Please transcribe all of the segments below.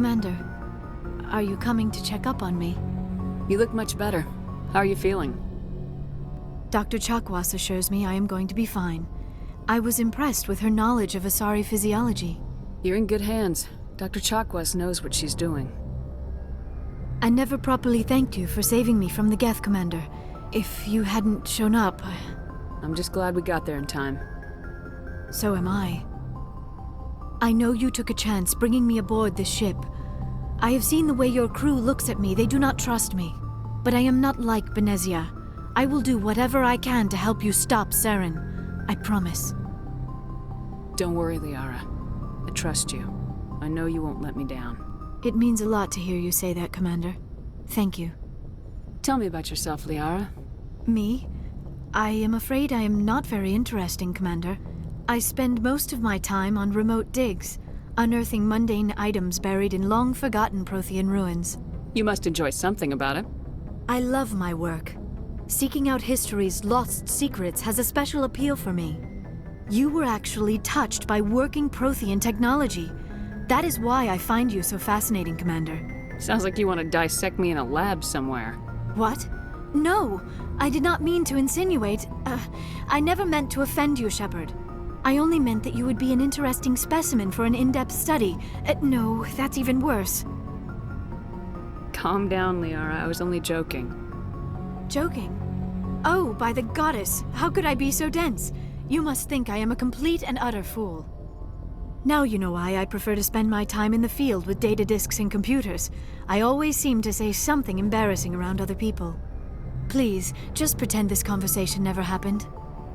Commander, are you coming to check up on me? You look much better. How are you feeling? Dr. Chakwas assures me I am going to be fine. I was impressed with her knowledge of Asari physiology. You're in good hands. Dr. Chakwas knows what she's doing. I never properly thanked you for saving me from the Geth, Commander. If you hadn't shown up, I'm just glad we got there in time. So am I. I know you took a chance bringing me aboard this ship. I have seen the way your crew looks at me. They do not trust me. But I am not like Benezia. I will do whatever I can to help you stop Saren. I promise. Don't worry, Liara. I trust you. I know you won't let me down. It means a lot to hear you say that, Commander. Thank you. Tell me about yourself, Liara. Me? I am afraid I am not very interesting, Commander. I spend most of my time on remote digs, unearthing mundane items buried in long-forgotten Prothean ruins. You must enjoy something about it. I love my work. Seeking out history's lost secrets has a special appeal for me. You were actually touched by working Prothean technology. That is why I find you so fascinating, Commander. Sounds like you want to dissect me in a lab somewhere. What? No, I did not mean to insinuate. I never meant to offend you, Shepard. I only meant that you would be an interesting specimen for an in-depth study. No, that's even worse. Calm down, Liara. I was only joking. Joking? Oh, by the goddess, how could I be so dense? You must think I am a complete and utter fool. Now you know why I prefer to spend my time in the field with data disks and computers. I always seem to say something embarrassing around other people. Please, just pretend this conversation never happened.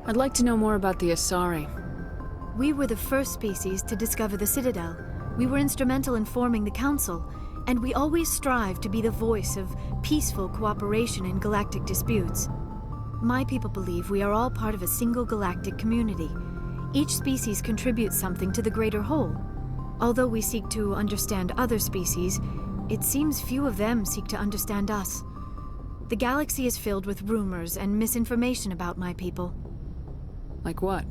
I'd like to know more about the Asari. We were the first species to discover the Citadel. We were instrumental in forming the Council, and we always strive to be the voice of peaceful cooperation in galactic disputes. My people believe we are all part of a single galactic community. Each species contributes something to the greater whole. Although we seek to understand other species, it seems few of them seek to understand us. The galaxy is filled with rumors and misinformation about my people. Like what?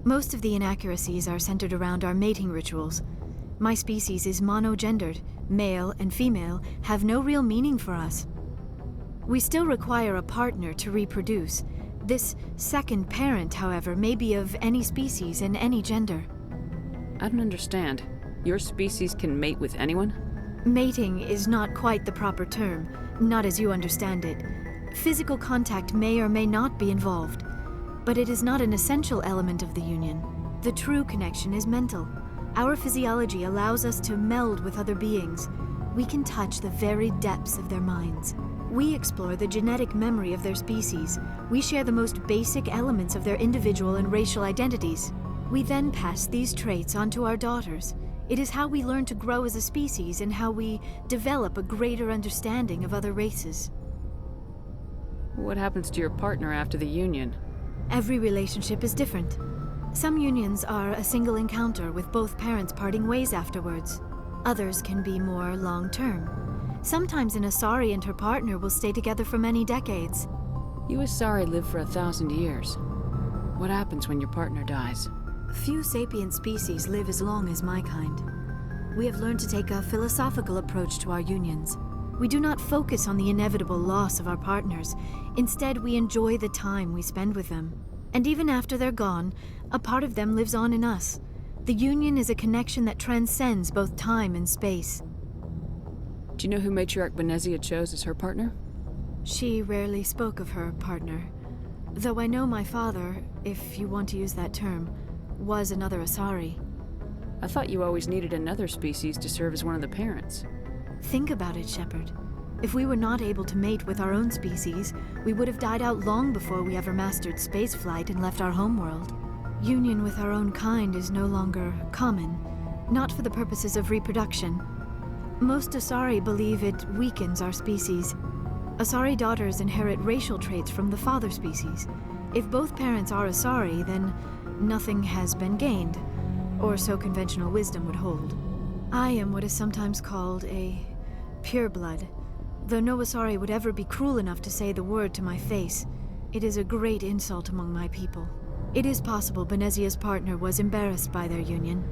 Most of the inaccuracies are centered around our mating rituals. My species is monogendered. Male and female have no real meaning for us. We still require a partner to reproduce. This second parent, however, may be of any species and any gender. I don't understand. Your species can mate with anyone? Mating is not quite the proper term, not as you understand it. Physical contact may or may not be involved, but it is not an essential element of the union. The true connection is mental. Our physiology allows us to meld with other beings. We can touch the very depths of their minds. We explore the genetic memory of their species. We share the most basic elements of their individual and racial identities. We then pass these traits on to our daughters. It is how we learn to grow as a species and how we develop a greater understanding of other races. What happens to your partner after the union? Every relationship is different. Some unions are a single encounter with both parents parting ways afterwards. Others can be more long-term. Sometimes an Asari and her partner will stay together for many decades. You Asari live for 1,000 years. What happens when your partner dies? Few sapient species live as long as my kind. We have learned to take a philosophical approach to our unions. We do not focus on the inevitable loss of our partners. Instead, we enjoy the time we spend with them. And even after they're gone, a part of them lives on in us. The union is a connection that transcends both time and space. Do you know who Matriarch Benezia chose as her partner? She rarely spoke of her partner. Though I know my father, if you want to use that term, was another Asari. I thought you always needed another species to serve as one of the parents. Think about it, Shepard. If we were not able to mate with our own species, we would have died out long before we ever mastered spaceflight and left our homeworld. Union with our own kind is no longer common, not for the purposes of reproduction. Most Asari believe it weakens our species. Asari daughters inherit racial traits from the father species. If both parents are Asari, then nothing has been gained, or so conventional wisdom would hold. I am what is sometimes called a pureblood, though no Asari would ever be cruel enough to say the word to my face. It is a great insult among my people. It is possible Benezia's partner was embarrassed by their union.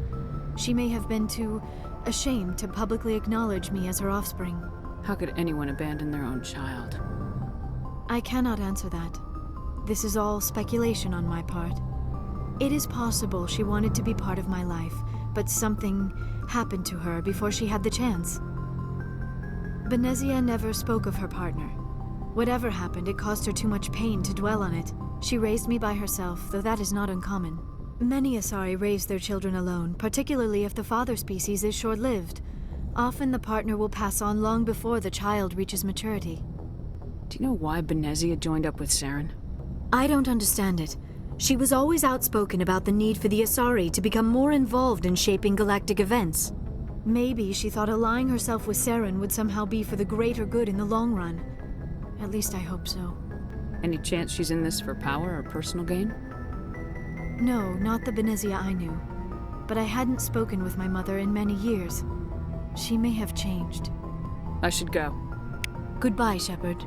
She may have been too ashamed to publicly acknowledge me as her offspring. How could anyone abandon their own child? I cannot answer that. This is all speculation on my part. It is possible she wanted to be part of my life, but something happened to her before she had the chance. Benezia never spoke of her partner. Whatever happened, it caused her too much pain to dwell on it. She raised me by herself, though that is not uncommon. Many Asari raise their children alone, particularly if the father species is short-lived. Often the partner will pass on long before the child reaches maturity. Do you know why Benezia joined up with Saren? I don't understand it. She was always outspoken about the need for the Asari to become more involved in shaping galactic events. Maybe she thought allying herself with Saren would somehow be for the greater good in the long run. At least I hope so. Any chance she's in this for power or personal gain? No, not the Benezia I knew. But I hadn't spoken with my mother in many years. She may have changed. I should go. Goodbye, Shepard.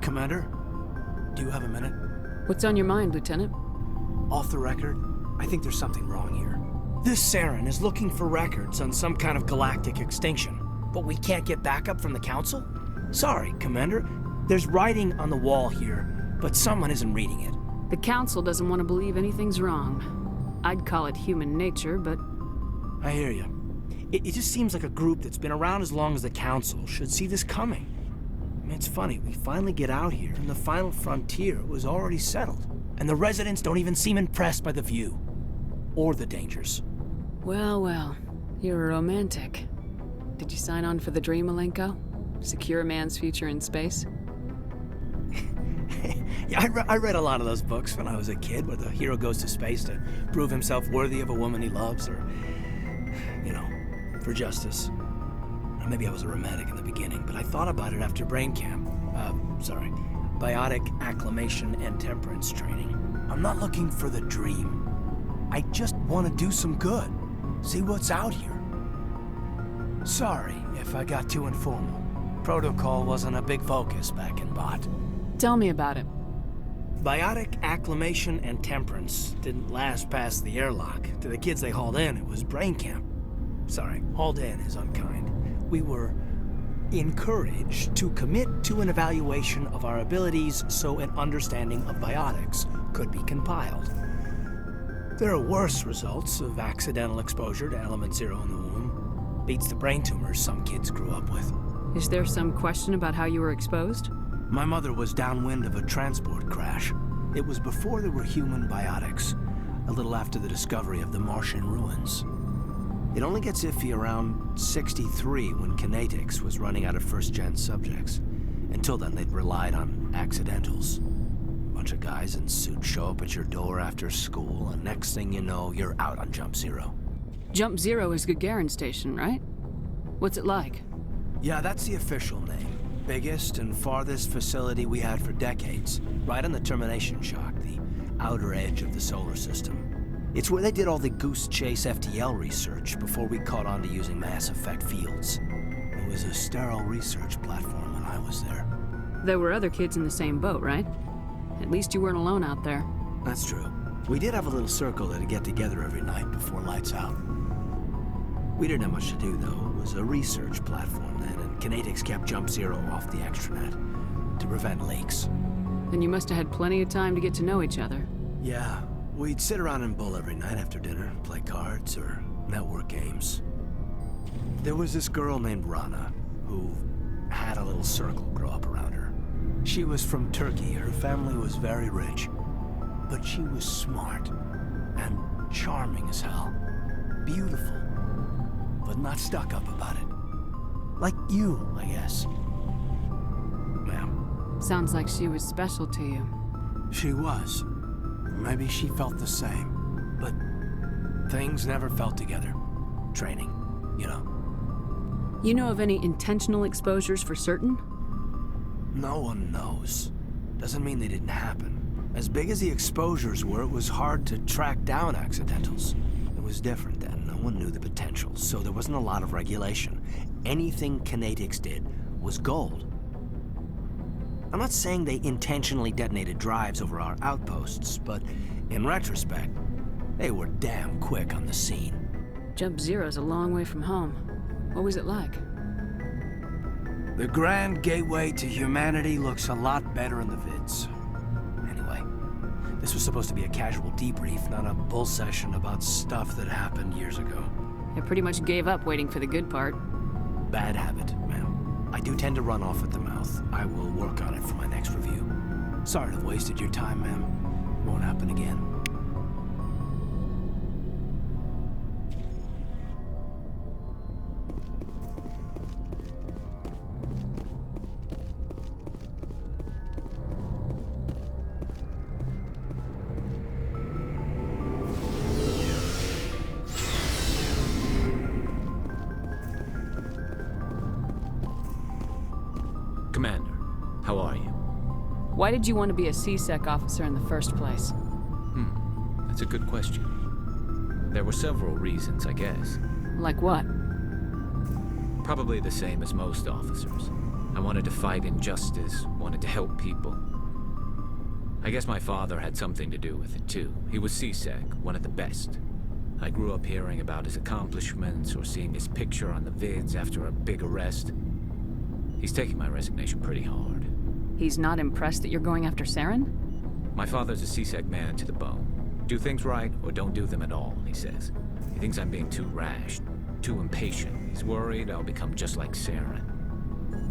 Commander, do you have a minute? What's on your mind, Lieutenant? Off the record, I think there's something wrong here. This Saren is looking for records on some kind of galactic extinction, but we can't get backup from the Council? Sorry, Commander. There's writing on the wall here, but someone isn't reading it. The Council doesn't want to believe anything's wrong. I'd call it human nature, but... I hear you. It just seems like a group that's been around as long as the Council should see this coming. I mean, it's funny, we finally get out here, and the final frontier was already settled. And the residents don't even seem impressed by the view. Or the dangers. Well, well. You're a romantic. Did you sign on for the dream, Malenko? Secure a man's future in space? Yeah, I read a lot of those books when I was a kid, where the hero goes to space to prove himself worthy of a woman he loves, or, you know, for justice. Or maybe I was a romantic in the beginning, but I thought about it after brain camp. Biotic acclimation and temperance training. I'm not looking for the dream. I just want to do some good. See what's out here. Sorry if I got too informal. Protocol wasn't a big focus back in Bot. Tell me about it. Biotic acclimation and temperance didn't last past the airlock. To the kids they hauled in, it was brain camp. Sorry, hauled in is unkind. We were encouraged to commit to an evaluation of our abilities so an understanding of biotics could be compiled. There are worse results of accidental exposure to element 0 in the womb. Beats the brain tumors some kids grew up with. Is there some question about how you were exposed? My mother was downwind of a transport crash. It was before there were human biotics, a little after the discovery of the Martian ruins. It only gets iffy around 63 when kinetics was running out of first-gen subjects. Until then, they'd relied on accidentals. Bunch of guys in suits show up at your door after school, and next thing you know, you're out on Jump Zero. Jump Zero is Gagarin Station, right? What's it like? Yeah, that's the official name. Biggest and farthest facility we had for decades. Right on the termination shock, the outer edge of the solar system. It's where they did all the Goose Chase FTL research before we caught on to using mass effect fields. It was a sterile research platform when I was there. There were other kids in the same boat, right? At least you weren't alone out there. That's true. We did have a little circle that'd get together every night before lights out. We didn't have much to do, though. It was a research platform then, and kinetics kept Jump Zero off the extranet to prevent leaks. Then you must have had plenty of time to get to know each other. Yeah. We'd sit around and bull every night after dinner, play cards or network games. There was this girl named Rana, who had a little circle grow up around her. She was from Turkey, her family was very rich, but she was smart and charming as hell. Beautiful, but not stuck up about it. Like you, I guess. Ma'am. Sounds like she was special to you. She was. Maybe she felt the same, but things never felt together. Training, you know. You know of any intentional exposures for certain? No one knows. Doesn't mean they didn't happen. As big as the exposures were, it was hard to track down accidentals. It was different then. No one knew the potential, so there wasn't a lot of regulation. Anything Kinetics did was gold. I'm not saying they intentionally detonated drives over our outposts, but in retrospect, they were damn quick on the scene. Jump Zero's a long way from home. What was it like? The grand gateway to humanity looks a lot better in the vids. Anyway, this was supposed to be a casual debrief, not a bull session about stuff that happened years ago. I pretty much gave up waiting for the good part. Bad habit, ma'am. I do tend to run off at the mouth. I will work on it for my next review. Sorry to have wasted your time, ma'am. Won't happen again. Commander, how are you? Why did you want to be a C-Sec officer in the first place? That's a good question. There were several reasons, I guess. Like what? Probably the same as most officers. I wanted to fight injustice, wanted to help people. I guess my father had something to do with it, too. He was C-Sec, one of the best. I grew up hearing about his accomplishments or seeing his picture on the vids after a big arrest. He's taking my resignation pretty hard. He's not impressed that you're going after Saren? My father's a C-Sec man to the bone. Do things right or don't do them at all, he says. He thinks I'm being too rash, too impatient. He's worried I'll become just like Saren.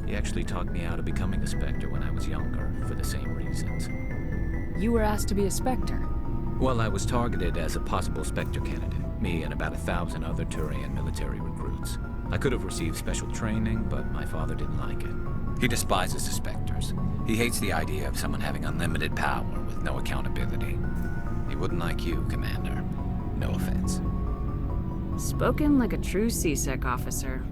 He actually talked me out of becoming a Spectre when I was younger, for the same reasons. You were asked to be a Spectre. Well, I was targeted as a possible Spectre candidate, me and about 1,000 other Turian military recruits. I could have received special training, but my father didn't like it. He despises the Spectres. He hates the idea of someone having unlimited power with no accountability. He wouldn't like you, Commander. No offense. Spoken like a true C-Sec officer.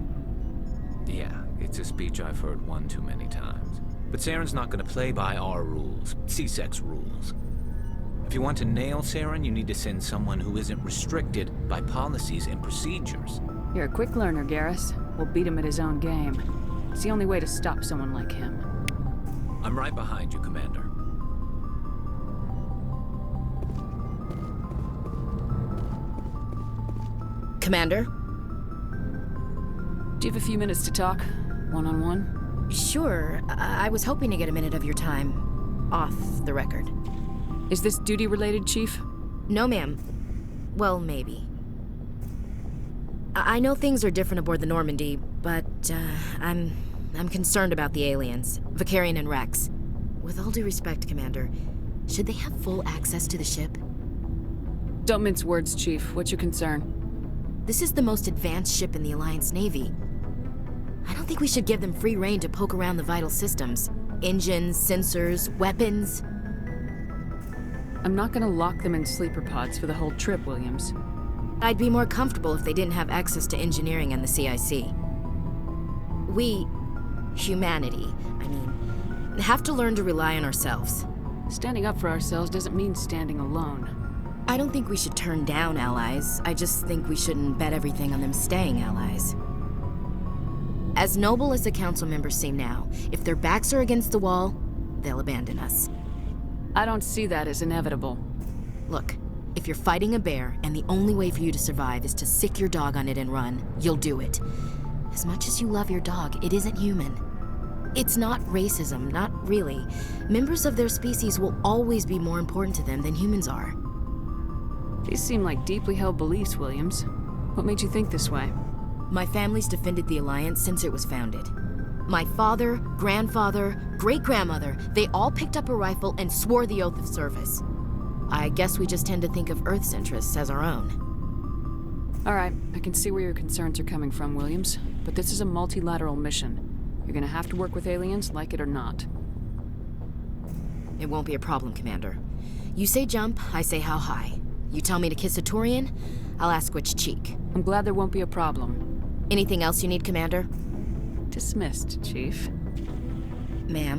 Yeah, it's a speech I've heard one too many times. But Saren's not going to play by our rules, C-Sec's rules. If you want to nail Saren, you need to send someone who isn't restricted by policies and procedures. You're a quick learner, Garrus. We'll beat him at his own game. It's the only way to stop someone like him. I'm right behind you, Commander. Commander? Do you have a few minutes to talk? One-on-one? Sure. I was hoping to get a minute of your time off the record. Is this duty-related, Chief? No, ma'am. Well, maybe. I know things are different aboard the Normandy, but I'm concerned about the aliens, Vicarian and Rex. With all due respect, Commander, should they have full access to the ship? Don't mince words, Chief. What's your concern? This is the most advanced ship in the Alliance Navy. I don't think we should give them free rein to poke around the vital systems. Engines, sensors, weapons. I'm not gonna lock them in sleeper pods for the whole trip, Williams. I'd be more comfortable if they didn't have access to engineering and the CIC. We, humanity, have to learn to rely on ourselves. Standing up for ourselves doesn't mean standing alone. I don't think we should turn down allies. I just think we shouldn't bet everything on them staying allies. As noble as the council members seem now, if their backs are against the wall, they'll abandon us. I don't see that as inevitable. Look, if you're fighting a bear and the only way for you to survive is to sick your dog on it and run, you'll do it. As much as you love your dog, it isn't human. It's not racism, not really. Members of their species will always be more important to them than humans are. These seem like deeply held beliefs, Williams. What made you think this way? My family's defended the Alliance since it was founded. My father, grandfather, great-grandmother, they all picked up a rifle and swore the oath of service. I guess we just tend to think of Earth's interests as our own. All right, I can see where your concerns are coming from, Williams. But this is a multilateral mission. You're gonna have to work with aliens, like it or not. It won't be a problem, Commander. You say jump, I say how high. You tell me to kiss a Turian, I'll ask which cheek. I'm glad there won't be a problem. Anything else you need, Commander? Dismissed, Chief. Ma'am.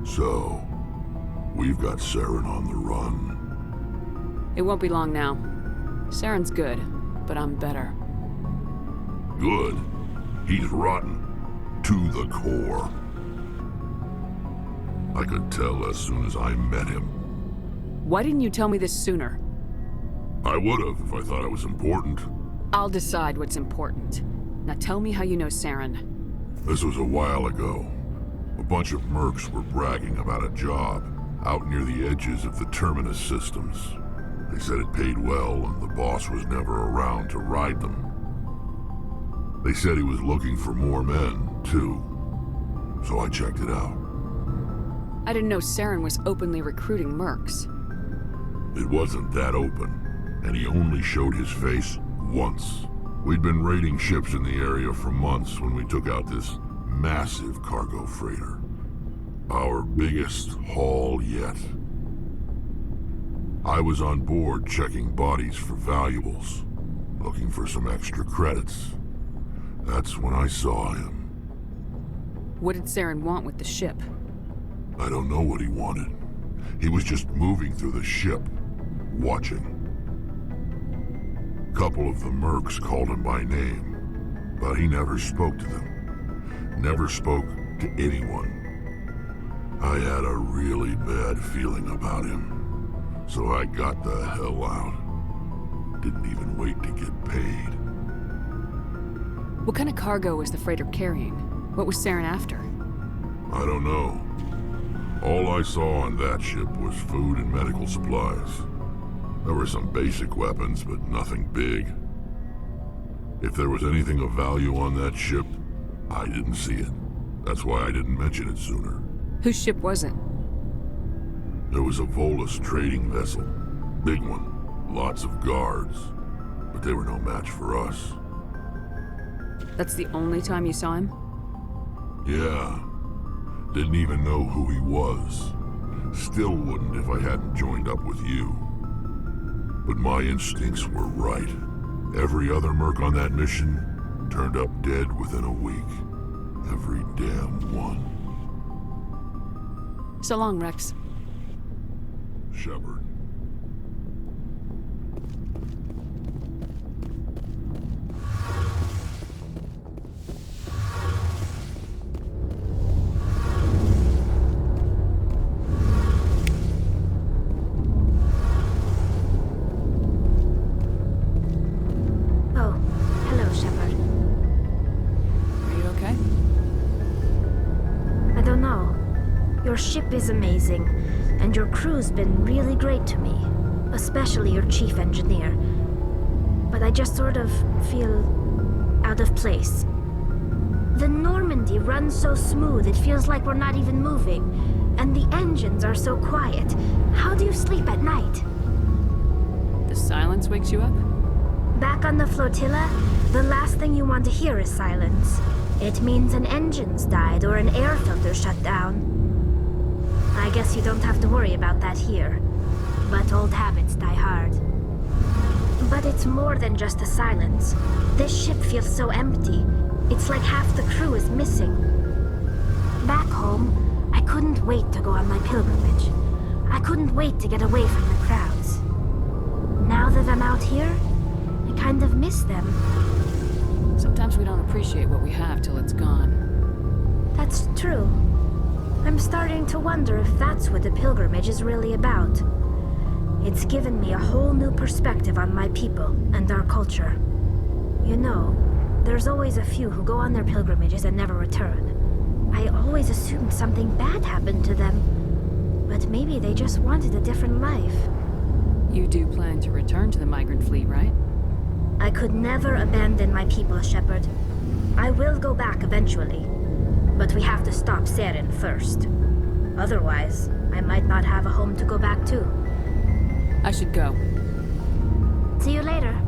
So, we've got Saren on the run. It won't be long now. Saren's good, but I'm better. Good. He's rotten. To the core. I could tell as soon as I met him. Why didn't you tell me this sooner? I would've if I thought it was important. I'll decide what's important. Now tell me how you know Saren. This was a while ago. A bunch of mercs were bragging about a job out near the edges of the Terminus systems. They said it paid well and the boss was never around to ride them. They said he was looking for more men, too. So I checked it out. I didn't know Saren was openly recruiting mercs. It wasn't that open, and he only showed his face once. We'd been raiding ships in the area for months when we took out this massive cargo freighter. Our biggest haul yet. I was on board checking bodies for valuables, looking for some extra credits. That's when I saw him. What did Saren want with the ship? I don't know what he wanted. He was just moving through the ship, watching. Couple of the mercs called him by name, but he never spoke to them. Never spoke to anyone. I had a really bad feeling about him, so I got the hell out. Didn't even wait to get paid. What kind of cargo was the freighter carrying? What was Saren after? I don't know. All I saw on that ship was food and medical supplies. There were some basic weapons, but nothing big. If there was anything of value on that ship, I didn't see it. That's why I didn't mention it sooner. Whose ship was it? There was a Volus trading vessel. Big one. Lots of guards. But they were no match for us. That's the only time you saw him? Yeah. Didn't even know who he was. Still wouldn't if I hadn't joined up with you. But my instincts were right. Every other merc on that mission turned up dead within a week. Every damn one. So long, Rex. Shepard. Your ship is amazing, and your crew's been really great to me, especially your chief engineer. But I just sort of feel out of place. The Normandy runs so smooth it feels like we're not even moving, and the engines are so quiet. How do you sleep at night? The silence wakes you up? Back on the flotilla, the last thing you want to hear is silence. It means an engine's died or an air filter shut down. I guess you don't have to worry about that here. But old habits die hard. But it's more than just the silence. This ship feels so empty. It's like half the crew is missing. Back home, I couldn't wait to go on my pilgrimage. I couldn't wait to get away from the crowds. Now that I'm out here, I kind of miss them. Sometimes we don't appreciate what we have till it's gone. That's true. I'm starting to wonder if that's what the pilgrimage is really about. It's given me a whole new perspective on my people and our culture. You know, there's always a few who go on their pilgrimages and never return. I always assumed something bad happened to them, but maybe they just wanted a different life. You do plan to return to the migrant fleet, right? I could never abandon my people, Shepard. I will go back eventually. But we have to stop Saren first. Otherwise, I might not have a home to go back to. I should go. See you later.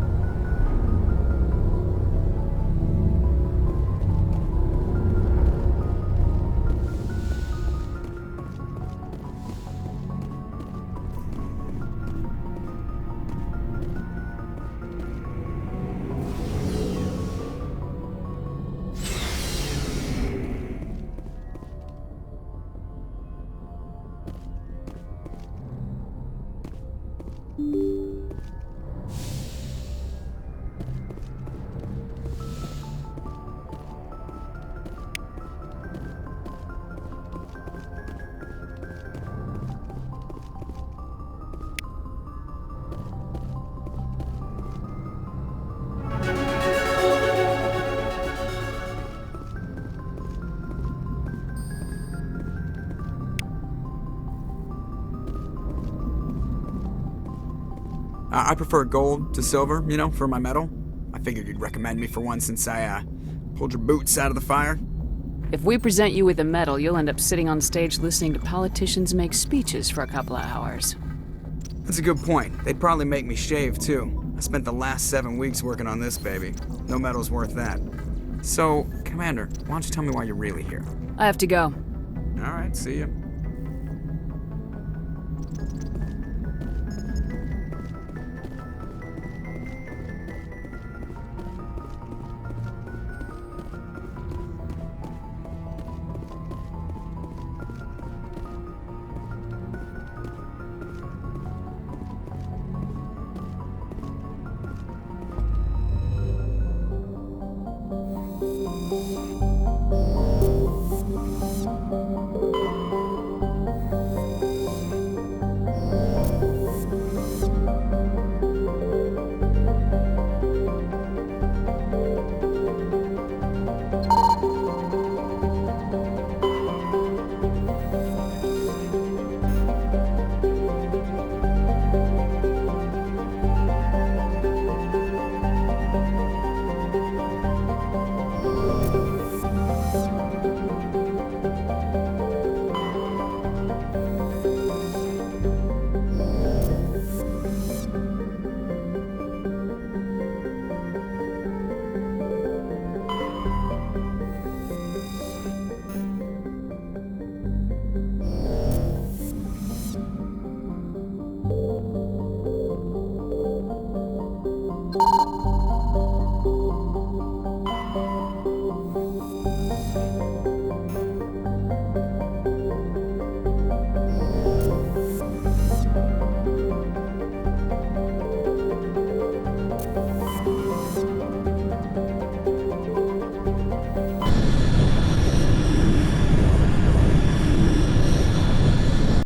I prefer gold to silver, you know, for my medal. I figured you'd recommend me for one since I, pulled your boots out of the fire. If we present you with a medal, you'll end up sitting on stage listening to politicians make speeches for a couple of hours. That's a good point. They'd probably make me shave, too. I spent the last 7 weeks working on this baby. No medal's worth that. So, Commander, why don't you tell me why you're really here? I have to go. All right, see ya.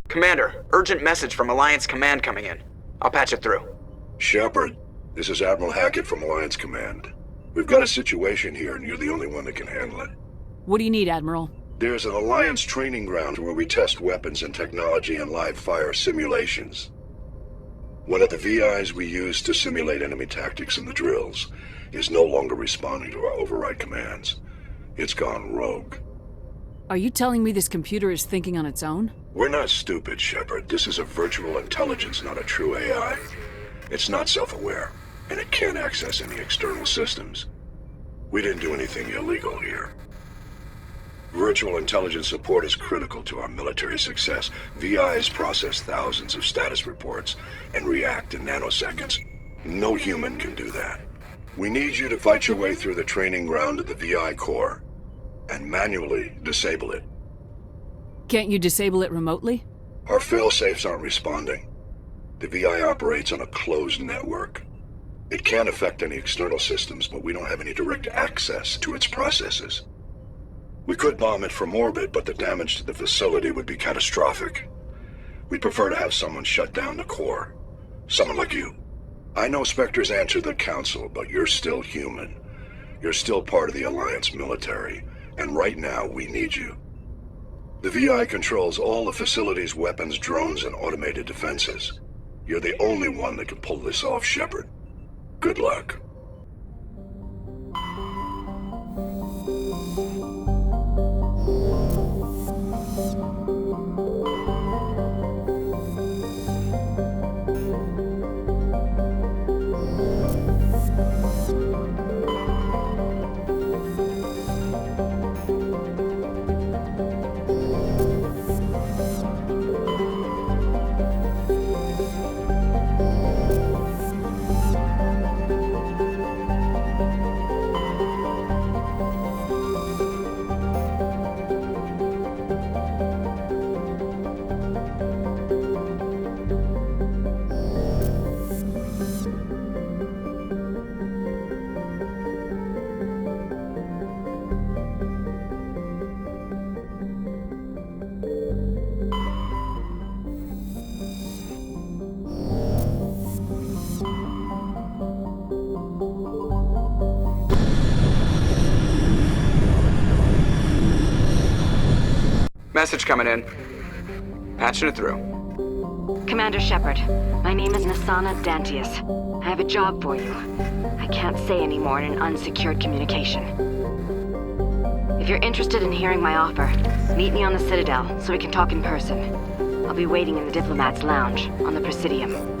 Commander, urgent message from Alliance Command coming in. I'll patch it through. Shepard, this is Admiral Hackett from Alliance Command. We've got a situation here, and you're the only one that can handle it. What do you need, Admiral? There's an Alliance training ground where we test weapons and technology in live fire simulations. One of the VIs we use to simulate enemy tactics in the drills is no longer responding to our override commands. It's gone rogue. Are you telling me this computer is thinking on its own? We're not stupid, Shepard. This is a virtual intelligence, not a true AI. It's not self-aware, and it can't access any external systems. We didn't do anything illegal here. Virtual intelligence support is critical to our military success. VIs process thousands of status reports and react in nanoseconds. No human can do that. We need you to fight your way through the training ground of the VI core and manually disable it. Can't you disable it remotely? Our fail-safes aren't responding. The VI operates on a closed network. It can't affect any external systems, but we don't have any direct access to its processes. We could bomb it from orbit, but the damage to the facility would be catastrophic. We'd prefer to have someone shut down the core. Someone like you. I know Spectres answer the Council, but you're still human. You're still part of the Alliance military, and right now we need you. The VI controls all the facility's weapons, drones, and automated defenses. You're the only one that can pull this off, Shepard. Good luck. Message coming in. Patching it through. Commander Shepard, my name is Nassana Dantius. I have a job for you. I can't say any more in an unsecured communication. If you're interested in hearing my offer, meet me on the Citadel so we can talk in person. I'll be waiting in the Diplomat's Lounge on the Presidium.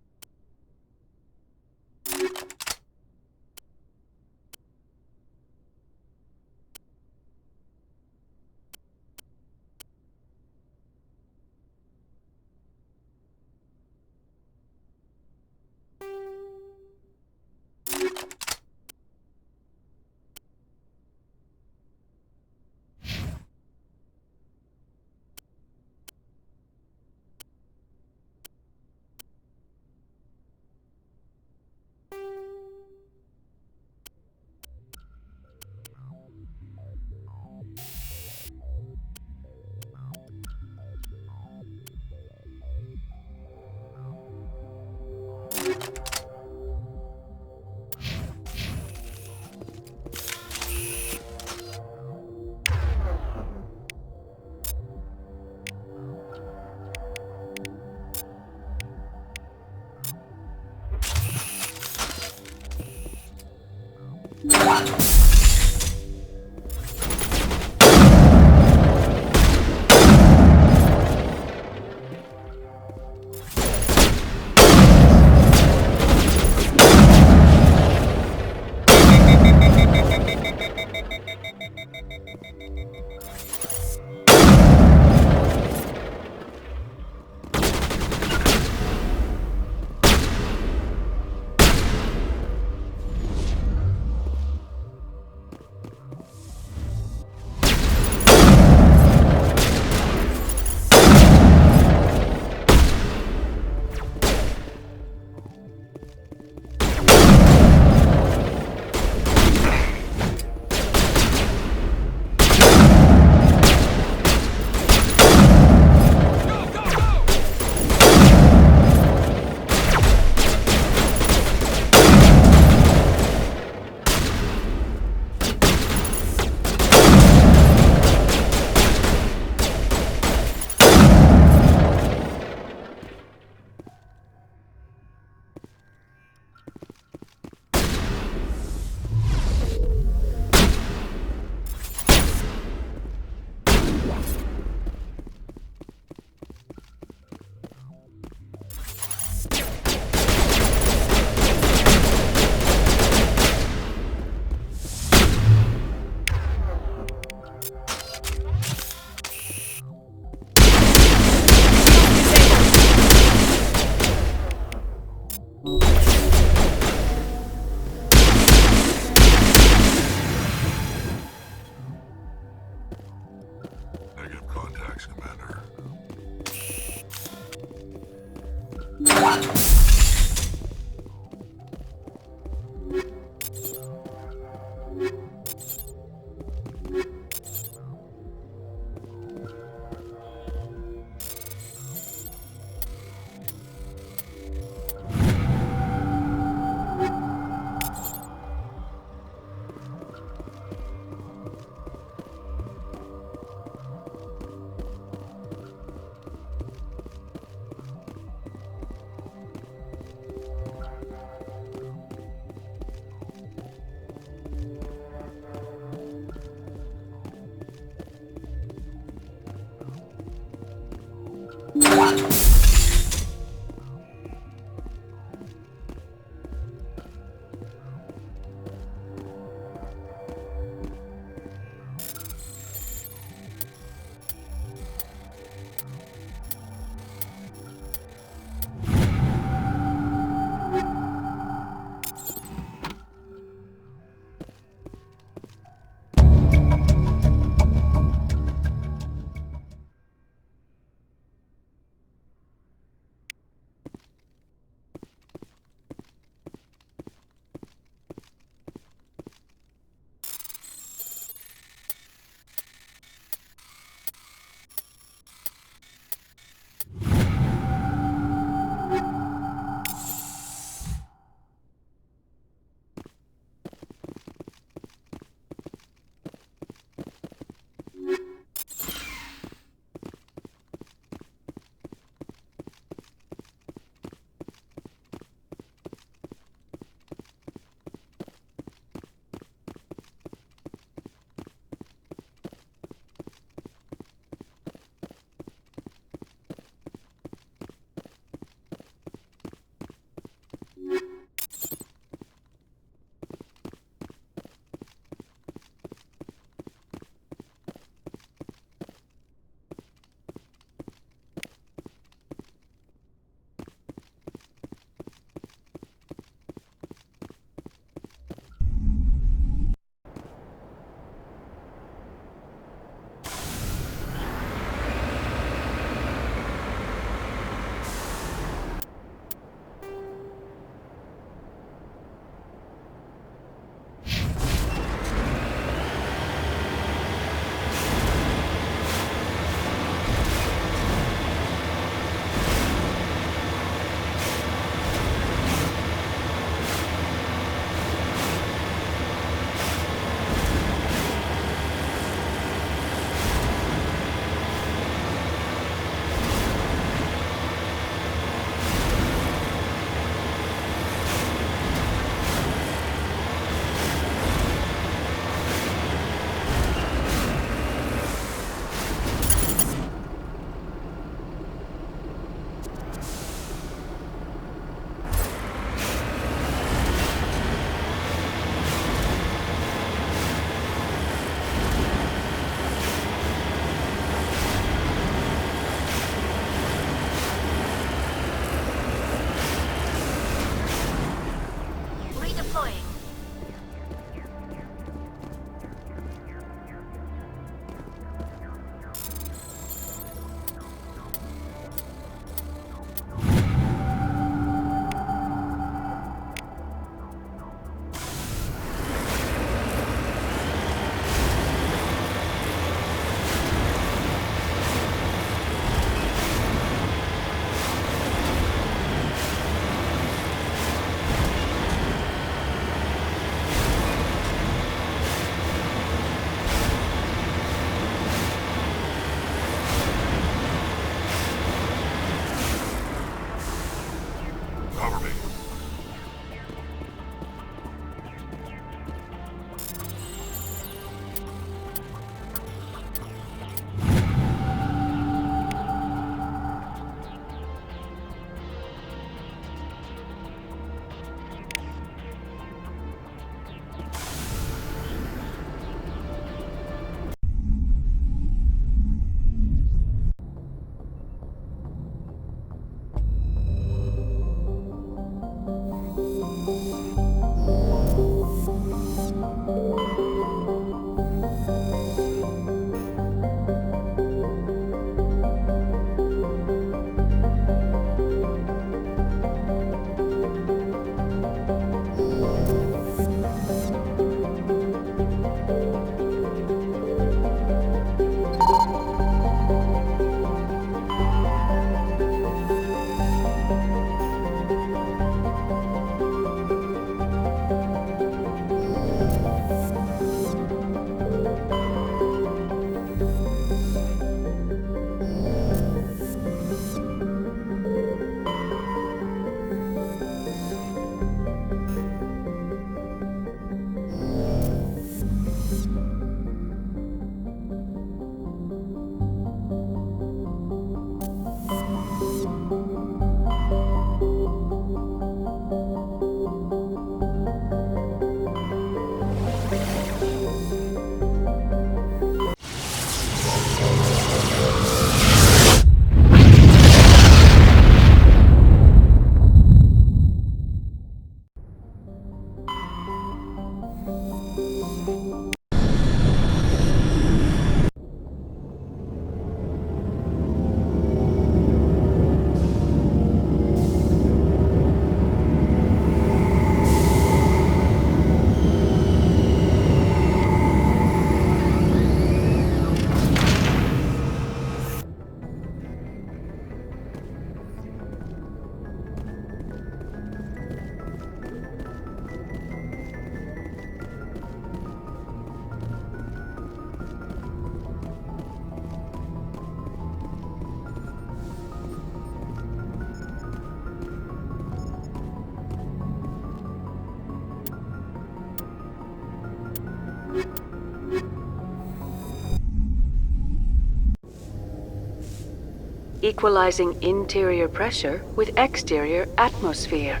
equalizing interior pressure with exterior atmosphere.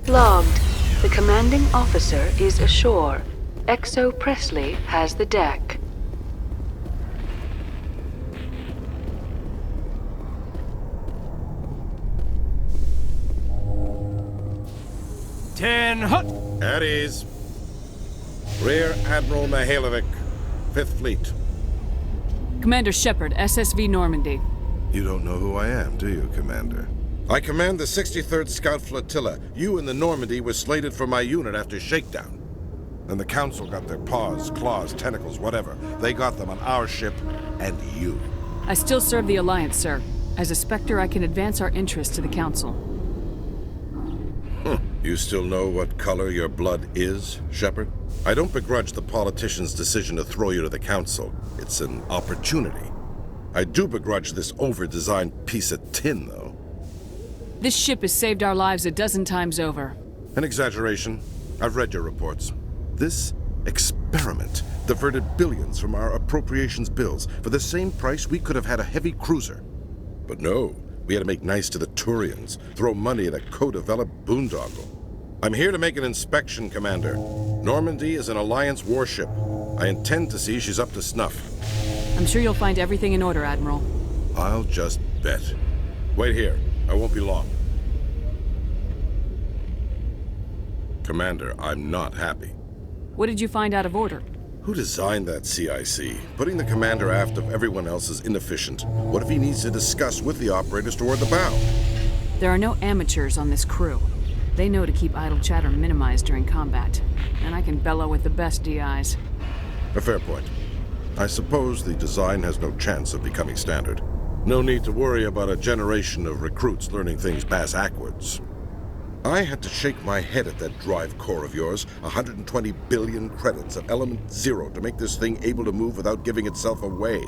Logged. The commanding officer is ashore. Exo Presley has the deck. At ease. Rear Admiral Mihailovic, 5th Fleet. Commander Shepard, SSV Normandy. You don't know who I am, do you, Commander? I command the 63rd Scout Flotilla. You and the Normandy were slated for my unit after shakedown. Then the Council got their paws, claws, tentacles, whatever. They got them on our ship, and you. I still serve the Alliance, sir. As a Spectre, I can advance our interests to the Council. You still know what color your blood is, Shepard? I don't begrudge the politician's decision to throw you to the Council. It's an opportunity. I do begrudge this over-designed piece of tin, though. This ship has saved our lives a dozen times over. An exaggeration. I've read your reports. This experiment diverted billions from our appropriations bills. For the same price, we could have had a heavy cruiser. But no, we had to make nice to the Turians, throw money at a co-developed boondoggle. I'm here to make an inspection, Commander. Normandy is an Alliance warship. I intend to see she's up to snuff. I'm sure you'll find everything in order, Admiral. I'll just bet. Wait here. I won't be long. Commander, I'm not happy. What did you find out of order? Who designed that CIC? Putting the commander aft of everyone else is inefficient. What if he needs to discuss with the operators toward the bow? There are no amateurs on this crew. They know to keep idle chatter minimized during combat, and I can bellow with the best DIs. A fair point. I suppose the design has no chance of becoming standard. No need to worry about a generation of recruits learning things bass-ackwards. I had to shake my head at that drive core of yours. 120 billion credits of element 0 to make this thing able to move without giving itself away.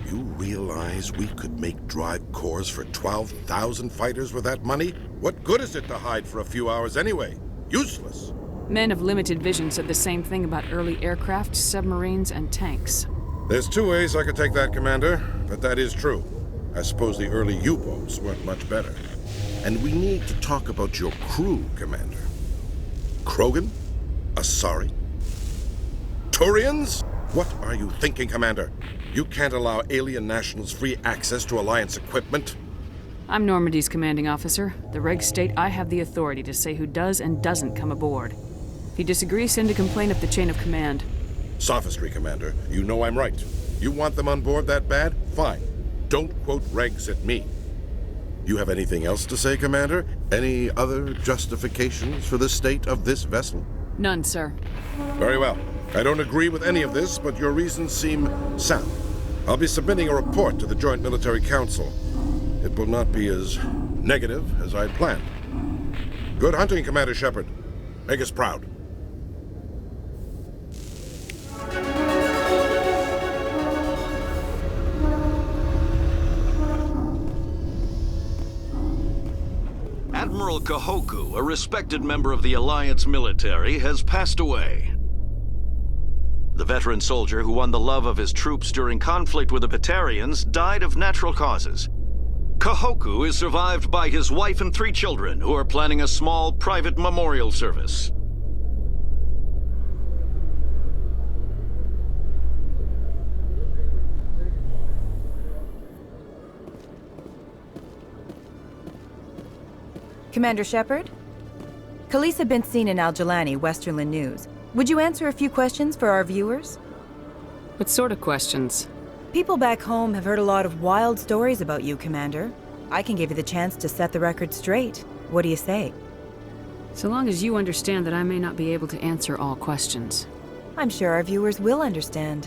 You realize we could make drive cores for 12,000 fighters with that money? What good is it to hide for a few hours anyway? Useless. Men of limited vision said the same thing about early aircraft, submarines, and tanks. There's two ways I could take that, Commander, but that is true. I suppose the early U-boats weren't much better. And we need to talk about your crew, Commander. Krogan? Asari? Turians? What are you thinking, Commander? You can't allow alien nationals free access to Alliance equipment. I'm Normandy's commanding officer. The regs state I have the authority to say who does and doesn't come aboard. If you disagree, send a complaint up the chain of command. Sophistry, Commander. You know I'm right. You want them on board that bad? Fine. Don't quote regs at me. You have anything else to say, Commander? Any other justifications for the state of this vessel? None, sir. Very well. I don't agree with any of this, but your reasons seem sound. I'll be submitting a report to the Joint Military Council. It will not be as negative as I planned. Good hunting, Commander Shepard. Make us proud. Admiral Kahoku, a respected member of the Alliance military, has passed away. The veteran soldier who won the love of his troops during conflict with the Batarians died of natural causes. Kahoku is survived by his wife and 3 children, who are planning a small private memorial service. Commander Shepard? Khaleesa been seen in Al-Jalani, Westerland News. Would you answer a few questions for our viewers? What sort of questions? People back home have heard a lot of wild stories about you, Commander. I can give you the chance to set the record straight. What do you say? So long as you understand that I may not be able to answer all questions. I'm sure our viewers will understand.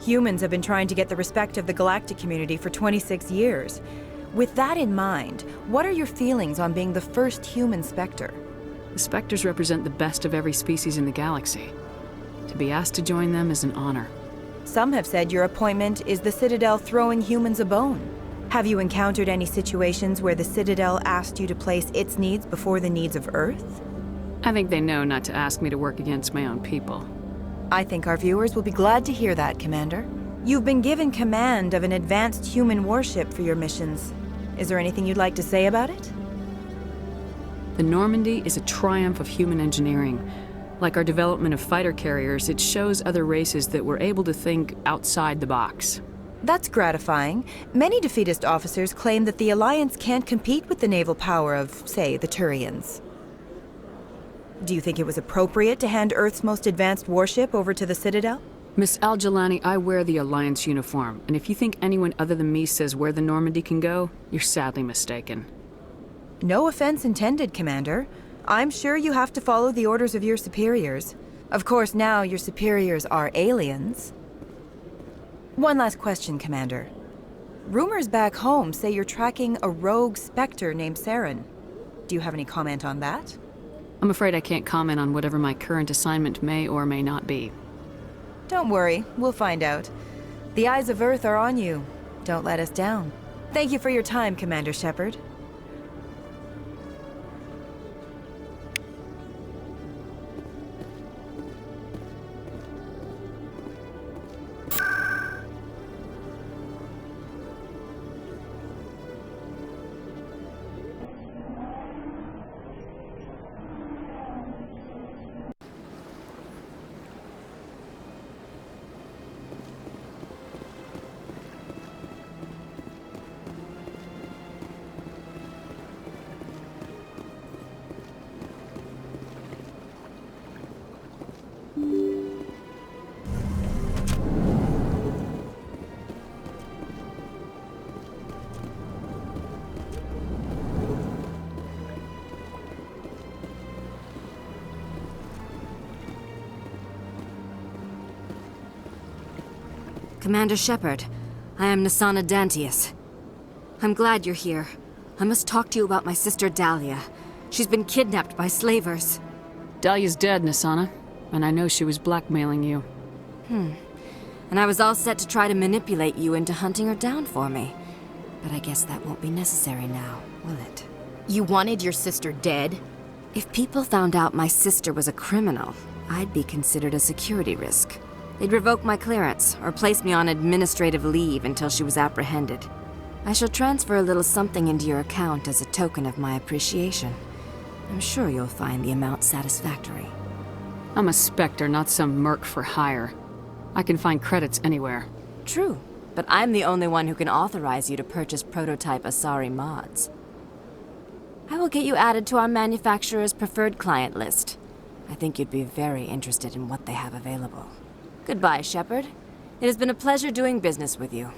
Humans have been trying to get the respect of the galactic community for 26 years. With that in mind, what are your feelings on being the first human Spectre? The Spectres represent the best of every species in the galaxy. To be asked to join them is an honor. Some have said your appointment is the Citadel throwing humans a bone. Have you encountered any situations where the Citadel asked you to place its needs before the needs of Earth? I think they know not to ask me to work against my own people. I think our viewers will be glad to hear that, Commander. You've been given command of an advanced human warship for your missions. Is there anything you'd like to say about it? The Normandy is a triumph of human engineering. Like our development of fighter carriers, it shows other races that we're able to think outside the box. That's gratifying. Many defeatist officers claim that the Alliance can't compete with the naval power of, say, the Turians. Do you think it was appropriate to hand Earth's most advanced warship over to the Citadel? Miss Al-Jalani, I wear the Alliance uniform, and if you think anyone other than me says where the Normandy can go, you're sadly mistaken. No offense intended, Commander. I'm sure you have to follow the orders of your superiors. Of course, now your superiors are aliens. One last question, Commander. Rumors back home say you're tracking a rogue Spectre named Saren. Do you have any comment on that? I'm afraid I can't comment on whatever my current assignment may or may not be. Don't worry, we'll find out. The eyes of Earth are on you. Don't let us down. Thank you for your time, Commander Shepard. Commander Shepard, I am Nassana Dantius. I'm glad you're here. I must talk to you about my sister Dahlia. She's been kidnapped by slavers. Dahlia's dead, Nassana, and I know she was blackmailing you. And I was all set to try to manipulate you into hunting her down for me. But I guess that won't be necessary now, will it? You wanted your sister dead? If people found out my sister was a criminal, I'd be considered a security risk. They'd revoke my clearance, or place me on administrative leave until she was apprehended. I shall transfer a little something into your account as a token of my appreciation. I'm sure you'll find the amount satisfactory. I'm a Spectre, not some merc for hire. I can find credits anywhere. True, but I'm the only one who can authorize you to purchase prototype Asari mods. I will get you added to our manufacturer's preferred client list. I think you'd be very interested in what they have available. Goodbye, Shepard. It has been a pleasure doing business with you.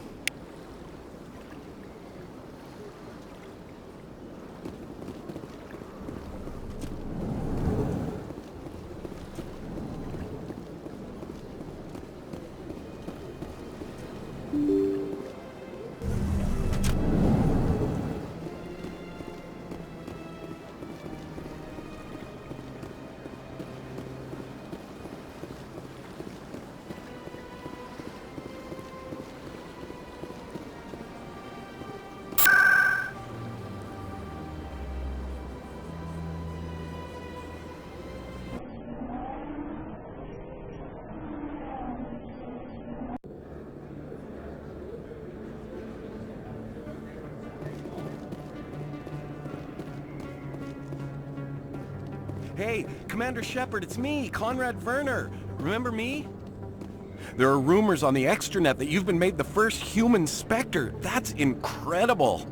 Hey, Commander Shepard, it's me, Conrad Werner. Remember me? There are rumors on the extranet that you've been made the first human Spectre. That's incredible.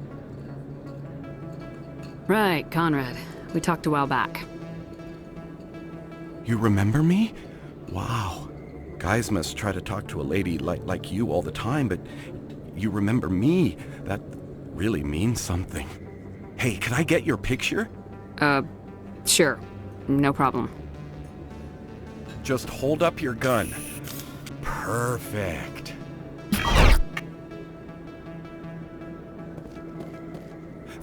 Right, Conrad. We talked a while back. You remember me? Wow. Guys must try to talk to a lady like you all the time, but you remember me. That really means something. Hey, can I get your picture? Sure. No problem. Just hold up your gun. Perfect.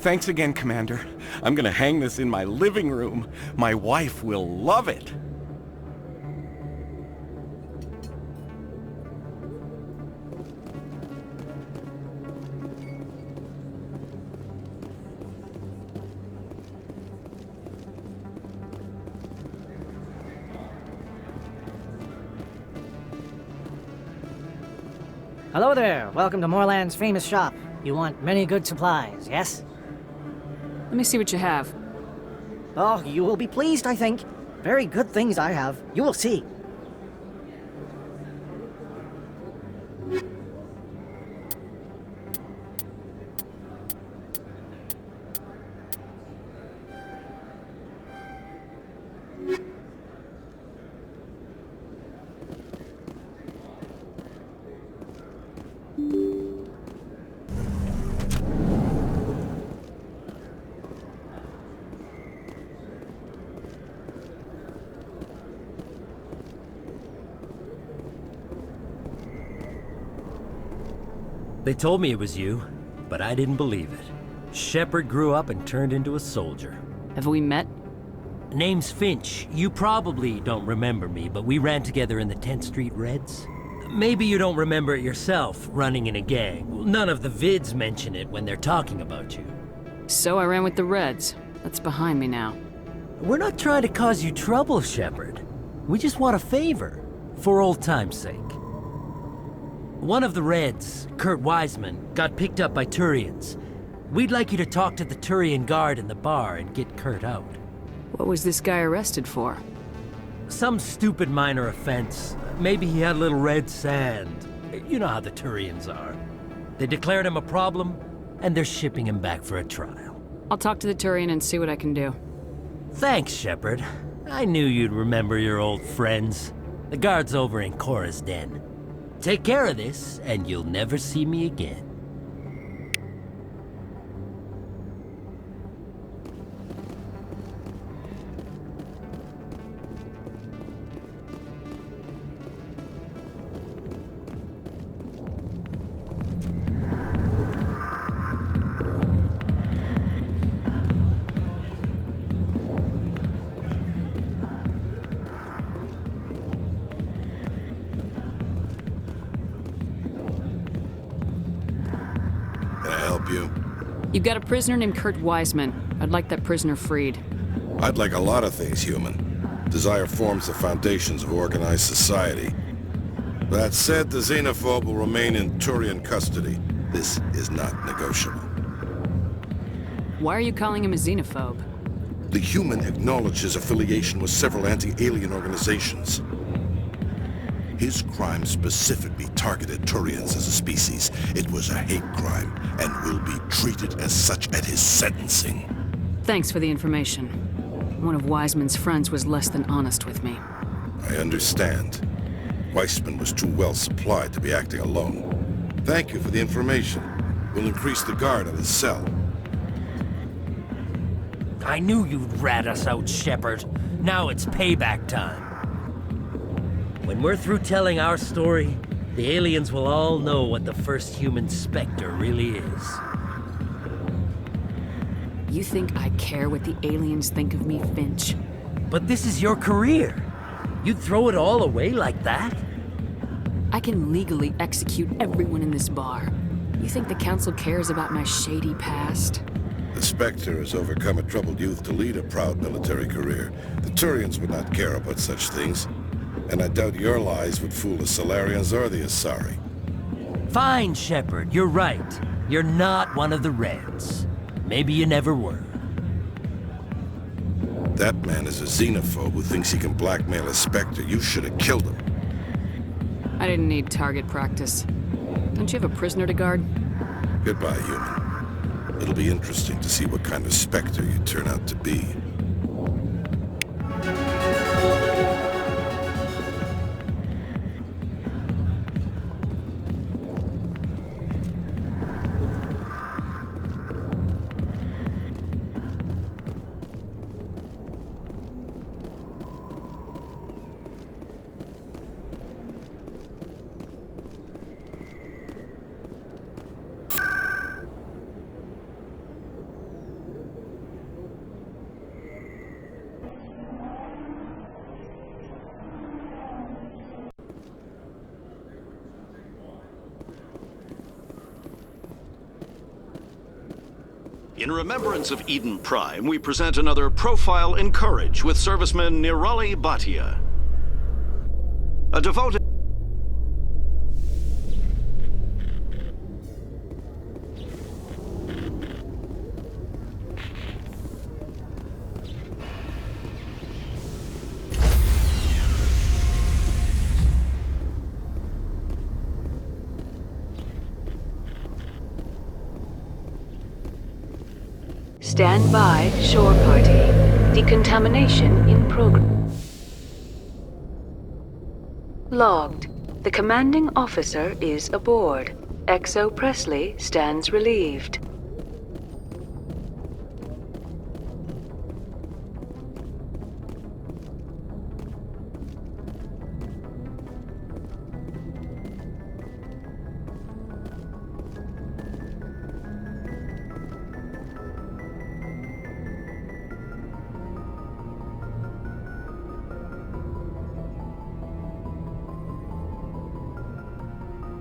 Thanks again, Commander. I'm gonna hang this in my living room. My wife will love it. Hello there. Welcome to Moorland's famous shop. You want many good supplies, yes? Let me see what you have. Oh, you will be pleased, I think. Very good things I have. You will see. They told me it was you, but I didn't believe it. Shepard grew up and turned into a soldier. Have we met? Name's Finch. You probably don't remember me, but we ran together in the 10th Street Reds. Maybe you don't remember it yourself, running in a gang. None of the vids mention it when they're talking about you. So I ran with the Reds. That's behind me now. We're not trying to cause you trouble, Shepard. We just want a favor, for old time's sake. One of the Reds, Kurt Wiseman, got picked up by Turians. We'd like you to talk to the Turian guard in the bar and get Kurt out. What was this guy arrested for? Some stupid minor offense. Maybe he had a little red sand. You know how the Turians are. They declared him a problem, and they're shipping him back for a trial. I'll talk to the Turian and see what I can do. Thanks, Shepard. I knew you'd remember your old friends. The guard's over in Cora's den. Take care of this, and you'll never see me again. You've got a prisoner named Kurt Wiseman. I'd like that prisoner freed. I'd like a lot of things, human. Desire forms the foundations of organized society. That said, the xenophobe will remain in Turian custody. This is not negotiable. Why are you calling him a xenophobe? The human acknowledged his affiliation with several anti-alien organizations. His crime specifically targeted Turians as a species. It was a hate crime, and will be treated as such at his sentencing. Thanks for the information. One of Wiseman's friends was less than honest with me. I understand. Weissman was too well supplied to be acting alone. Thank you for the information. We'll increase the guard at his cell. I knew you'd rat us out, Shepard. Now it's payback time. When we're through telling our story, the aliens will all know what the first human Spectre really is. You think I care what the aliens think of me, Finch? But this is your career. You'd throw it all away like that? I can legally execute everyone in this bar. You think the Council cares about my shady past? The Spectre has overcome a troubled youth to lead a proud military career. The Turians would not care about such things. And I doubt your lies would fool the Solarians or the Asari. Fine, Shepard, you're right. You're not one of the Reds. Maybe you never were. That man is a xenophobe who thinks he can blackmail a Spectre. You should have killed him. I didn't need target practice. Don't you have a prisoner to guard? Goodbye, human. It'll be interesting to see what kind of Spectre you turn out to be. In remembrance of Eden Prime, we present another Profile in Courage with serviceman Nirali Bhatia. A devoted... Stand by, shore party. Decontamination in progress. Logged. The commanding officer is aboard. XO Presley stands relieved.